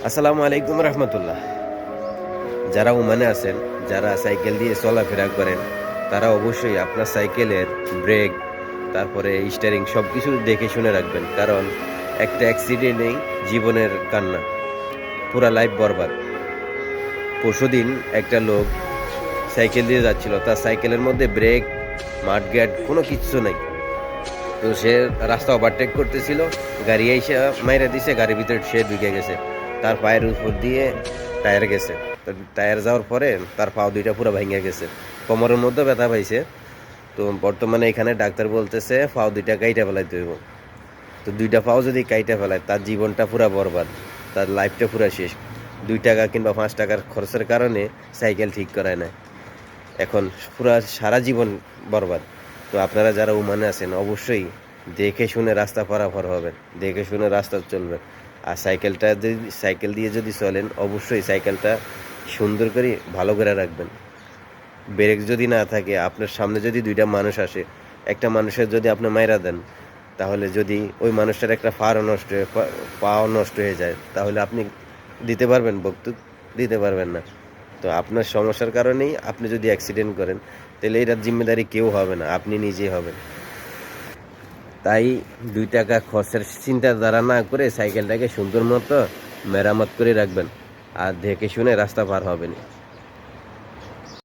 আসসালামু আলাইকুম রহমতুল্লাহ। যারা ওমানে আছেন, যারা সাইকেল দিয়ে চলাফেরা করেন, তারা অবশ্যই আপনার সাইকেলের ব্রেক, তারপরে স্টিয়ারিং সব কিছু দেখে শুনে রাখবেন। কারণ একটা অ্যাক্সিডেন্টেই জীবনের কান্না, পুরা লাইফ বরবাদ। পরশুদিন একটা লোক সাইকেল দিয়ে যাচ্ছিল, তার সাইকেলের মধ্যে ব্রেক, মাডগার্ড কোনো কিচ্ছু নেই। তো সে রাস্তা ওভারটেক করতেছিল, গাড়ি এসে মাইরা দিছে, গাড়ির ভিতরে সে ঢুকে গেছে। তার পায়ের উপর দিয়ে টায়ার গেছে। তো টায়ার যাওয়ার পরে তার পা দুইটা পুরো ভেঙে গেছে, কোমরের মধ্যে ব্যথা পাইছে। তো বর্তমানে এখানে ডাক্তার বলতেছে পাও দুইটা কাইটা ফেলাইতে হইব। তো দুইটা পাও যদি কাইটা ফেলায়, তার জীবনটা পুরা বরবাদ, তার লাইফটা পুরা শেষ। 2 টাকা কিংবা 5 টাকার খরচের কারণে সাইকেল ঠিক করায় না, এখন পুরা সারা জীবন বরবাদ। তো আপনারা যারা ওমানে আছেন, অবশ্যই দেখে শুনে রাস্তা পারাপার হবেন, দেখে শুনে রাস্তা চলবেন। আর সাইকেল দিয়ে যদি চলেন, অবশ্যই সাইকেলটা সুন্দর করে ভালো করে রাখবেন। ব্রেক যদি না থাকে, আপনার সামনে যদি 2টা মানুষ আসে, একটা মানুষের যদি আপনি মাইরা দেন, তাহলে যদি ওই মানুষটার একটা পাও নষ্ট হয়ে যায়, তাহলে আপনি দিতে পারবেন বক্তব্য? দিতে পারবেন না। তো আপনার সমস্যার কারণেই আপনি যদি অ্যাক্সিডেন্ট করেন, তাহলে এটার জিম্মেদারি কেউ হবে না, আপনি নিজেই হবেন। তাই 2 টাকা খরচের চিন্তাধারা না করে সাইকেলটাকে সুন্দর মতো মেরামত করে রাখবেন, আর দেখে শুনে রাস্তা পার হবেন।